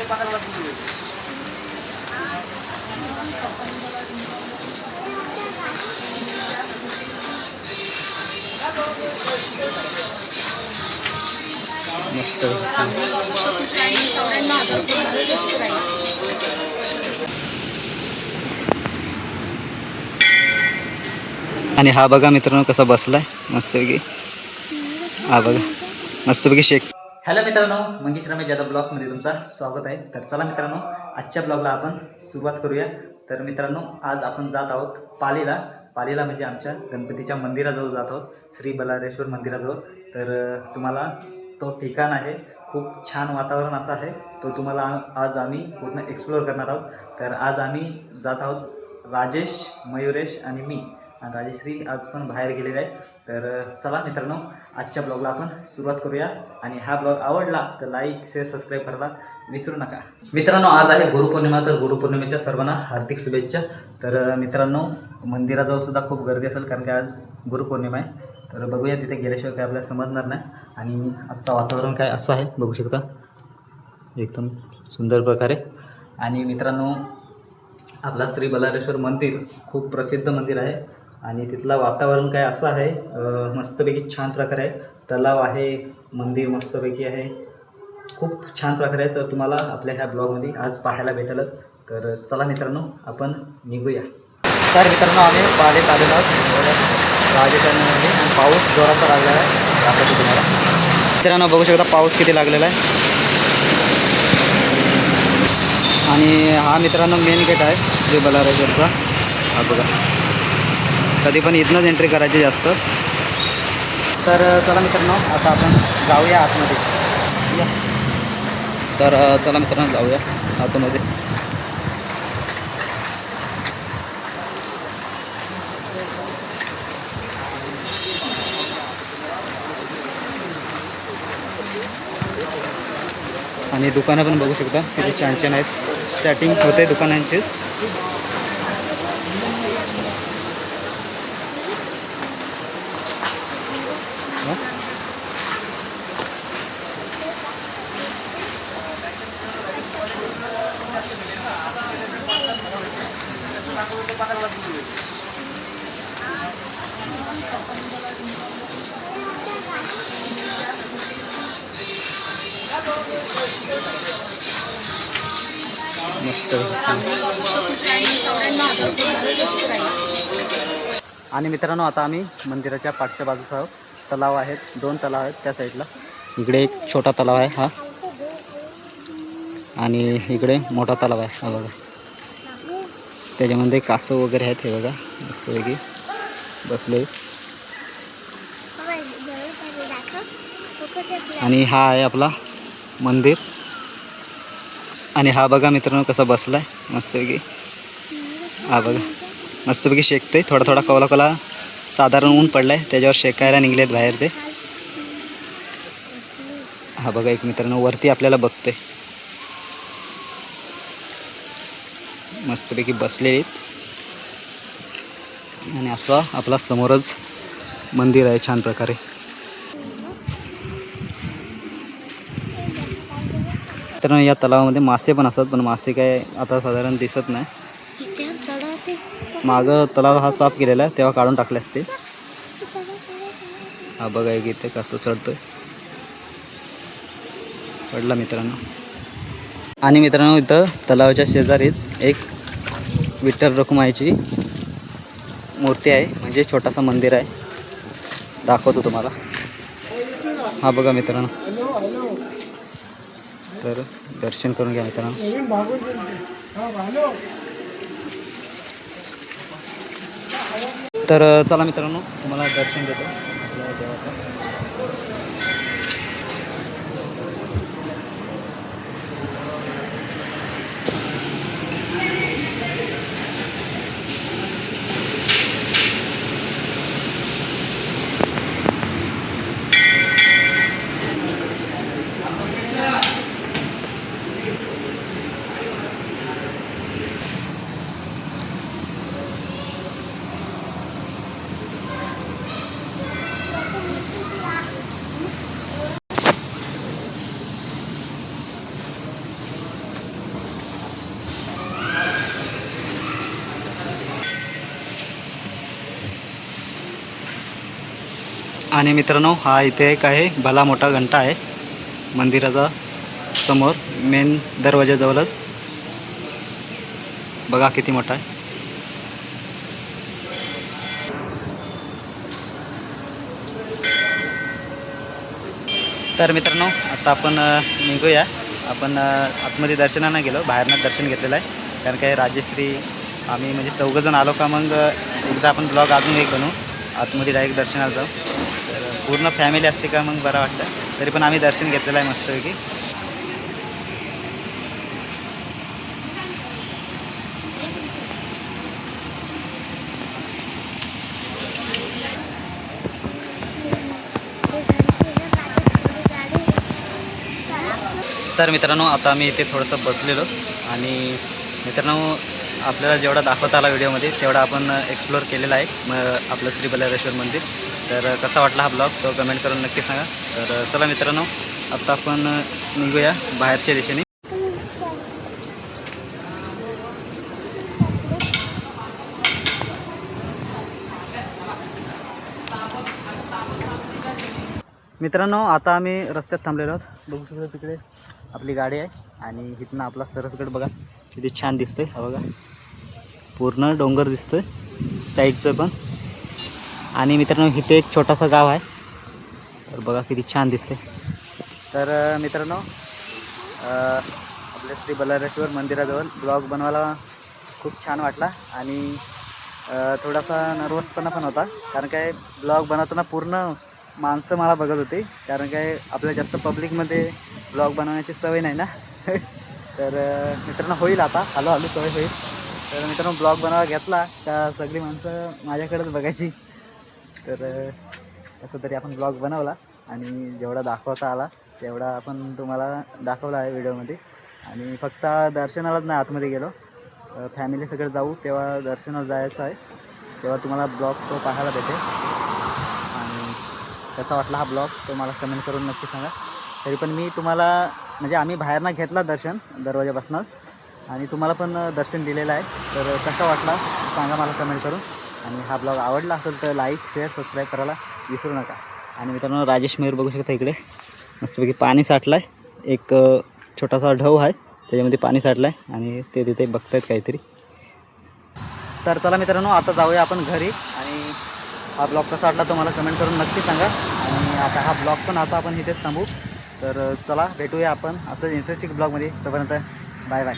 मस्त आणि हा बघा मित्रांनो कसा बसलाय मस्तपैकी. हा बघा मस्तपैकी शेक. हॅलो मित्रांनो, मंगेश रमेश जाधव ब्लॉग्समध्ये तुमचं स्वागत आहे. तर चला मित्रांनो, आजच्या ब्लॉगला आपण सुरुवात करूया. तर मित्रांनो, आज आपण जात आहोत पालीला म्हणजे आमच्या गणपतीच्या मंदिराजवळ जात आहोत, श्री बलारेश्वर मंदिराजवळ. तर तुम्हाला तो ठिकाण आहे, खूप छान वातावरण असं आहे, तो तुम्हाला आज आम्ही पूर्ण एक्सप्लोअर करणार आहोत. तर आज आम्ही जात आहोत, राजेश, मयुरेश आणि मी. आणि राजेश्री आज पण बाहेर गेलेले आहे. तर चला मित्रांनो, आजच्या ब्लॉगला आपण सुरुवात करूया. आणि हा ब्लॉग आवडला तर लाईक, शेअर, सबस्क्राईब करायला विसरू नका. मित्रांनो, आज आहे गुरुपौर्णिमा. तर गुरुपौर्णिमेच्या सर्वांना हार्दिक शुभेच्छा. तर मित्रांनो, मंदिराजवळ सुद्धा खूप गर्दी असेल, कारण की आज गुरुपौर्णिमा आहे. तर बघूया, तिथे गेल्याशिवाय काय आपल्याला समजणार नाही. आणि आजचं वातावरण काय असं आहे बघू शकता, एकदम सुंदर प्रकारे. आणि मित्रांनो, आपला श्री बलारेश्वर मंदिर खूप प्रसिद्ध मंदिर आहे. आणि तिथलं वातावरण काय असं आहे, मस्तपैकी छान प्रकारे आहे. तलाव आहे, मंदिर मस्तपैकी आहे, खूप छान प्रकारे आहे. तर तुम्हाला आपल्या ह्या ब्लॉगमध्ये आज पाहायला भेटेल. तर चला मित्रांनो, आपण निघूया. तर मित्रांनो, आम्ही पालीत आलेलो आहोत राजस्थानमध्ये. आणि पाऊस जोराचा लागलेला आहे, दाखवतो तुम्हाला. मित्रांनो बघू शकता पाऊस किती लागलेला आहे. आणि हा मित्रांनो मेन गेट आहे श्री बलारेश्वरचा. हा बघा, कधी पण इथनंच एंट्री करायची जास्त. तर चला मित्रांनो, आता आपण जाऊया आतमध्ये. तर चला मित्रांनो, जाऊया आतमध्ये. आणि दुकानं पण बघू शकता किती छान छान आहेत. स्टार्टिंग होते दुकानांची. मस्त. आणि मित्रांनो, आता आम्ही मंदिराच्या पाठच्या बाजूस आहोत. तलाव आहेत, 2 तलाव आहेत त्या साईडला. इकडे एक छोटा तलाव आहे हा, आणि इकडे मोठा तलाव आहे हा बघा. त्याच्यामध्ये कासव वगैरे आहेत, हे बघा मस्तपैकी बसले. आणि हा आहे आपला मंदिर. आणि हा बघा मित्रांनो कसा बसलाय मस्तपैकी. हा बघा मस्तपैकी शेकते. थोडा थोडा कवला कवला साधारण ऊन पडलाय, त्याच्यावर शेकायला निघलेत बाहेर ते. हा बघा एक मित्रांनो वरती आपल्याला बघते, मस्तपैकी बसलेले. आणि असं आपला समोरच मंदिर आहे छान प्रकारे. तर या तलावामध्ये मासे पण असतात, पण मासे काय आता साधारण दिसत नाही. मागं तलाव हा साफ केलेला आहे, तेव्हा काढून टाकले असते. हा बघा एक इथे कसं चढतोय, पडला मित्रांनो. आणि मित्रांनो, इथं तलावाच्या शेजारीच एक विठ्ठल रखुमाईची मूर्ती आहे, म्हणजे छोटासा मंदिर आहे. दाखवतो तुम्हाला. हा बघा मित्रांनो, तर दर्शन करून घ्या मित्रांनो. तर चला मित्रांनो, तुम्हाला दर्शन देतो आपल्या देवाचं. आणि मित्रांनो हा इथे एक आहे भला मोठा घंटा आहे मंदिराचा समोर मेन दरवाजाजवळच. बघा किती मोठा आहे. तर मित्रांनो आता आपण निघूया. आपण आतमध्ये दर्शनाला गेलो, बाहेरनं दर्शन घेतलेलं आहे. कारण काय राजश्री आम्ही म्हणजे 4 जण आलो का मग एकदा आपण ब्लॉग अजून एक बनवू, आतमध्ये डायरेक्ट दर्शनाला जाऊ. तर पूर्ण फॅमिली असते का मग बरं वाटतं. तरी पण आम्ही दर्शन घेतलेलं आहे मस्तपैकी. तर मित्रांनो आता आम्ही इथे थोडंसं बसलेलो आणि मित्रांनो आपल्याला जेवढा दाखवता आला व्हिडिओमध्ये तेवढा आपण एक्सप्लोअर केलेला आहे मग आपलं श्री बल्लाळेश्वर मंदिर. तर कसा वाटला हा ब्लॉग तो कमेंट करून नक्की सांगा. तर चला मित्रांनो आता आपण निघूया बाहेरच्या दिशेने. मित्रांनो आता आम्ही रस्त्यात थांबलेलो आहोत. बघू शकतो तिकडे आपली गाडी आहे आणि इथनं आपला सरसगड बघा किती छान दिसतंय. हा बघा पूर्ण डोंगर दिसतोय साईडचं पण. आणि मित्रांनो इथे एक छोटासा गाव आहे. तर बघा किती छान दिसतंय. तर मित्रांनो आपल्या श्री बल्लाळेश्वर मंदिराजवळ ब्लॉग बनवायला खूप छान वाटला आणि थोडासा नर्वसपणा पण होता. कारण काय ब्लॉग बनवताना पूर्ण माणसं मला बघत होती. कारण काय आपल्याला जास्त पब्लिकमध्ये ब्लॉग बनवण्याची सवय नाही ना. तर मित्रांनो होईल आता हळूहळू सवय होईल. तर मित्रांनो ब्लॉग बनवायला घेतला का सगळी माणसं माझ्याकडेच बघायची. तर असं तरी आपण ब्लॉग बनवला आणि जेवढा दाखवता आला तेवढा आपण तुम्हाला दाखवला आहे व्हिडिओमध्ये. आणि फक्त दर्शनालाच नाही आतमध्ये गेलो, फॅमिली सगळं जाऊ तेव्हा दर्शनाला जायचं आहे. तेव्हा तुम्हाला ब्लॉग तो पाहायला भेटेल. आणि कसा वाटला हा ब्लॉग तो मला कमेंट करून नक्की सांगा. तरी पण मी तुम्हाला म्हणजे आम्ही बाहेरनं घेतला दर्शन दरवाजापासून आणि तुम्हाला पण दर्शन दिलेलं आहे. तर कसा वाटला सांगा मला कमेंट करून. आणि हा ब्लॉग आवडला असेल तर लाईक शेअर सबस्क्राईब करायला विसरू नका. आणि मित्रांनो राजेश मयूर बघू शकता इकडे मस्तपैकी पाणी साठलं आहे. एक छोटासा ढव आहे त्याच्यामध्ये पाणी साठलं आहे आणि ते तिथे बघतायत काहीतरी. तर चला मित्रांनो आता जाऊया आपण घरी. आणि हा ब्लॉग कसा वाटला तो मला कमेंट करून नक्की सांगा. आणि आता हा ब्लॉग पण आता आपण इथेच थांबू. तर चला भेटूया आपण असंच इंटरेस्टिंग ब्लॉगमध्ये. तोपर्यंत बाय बाय.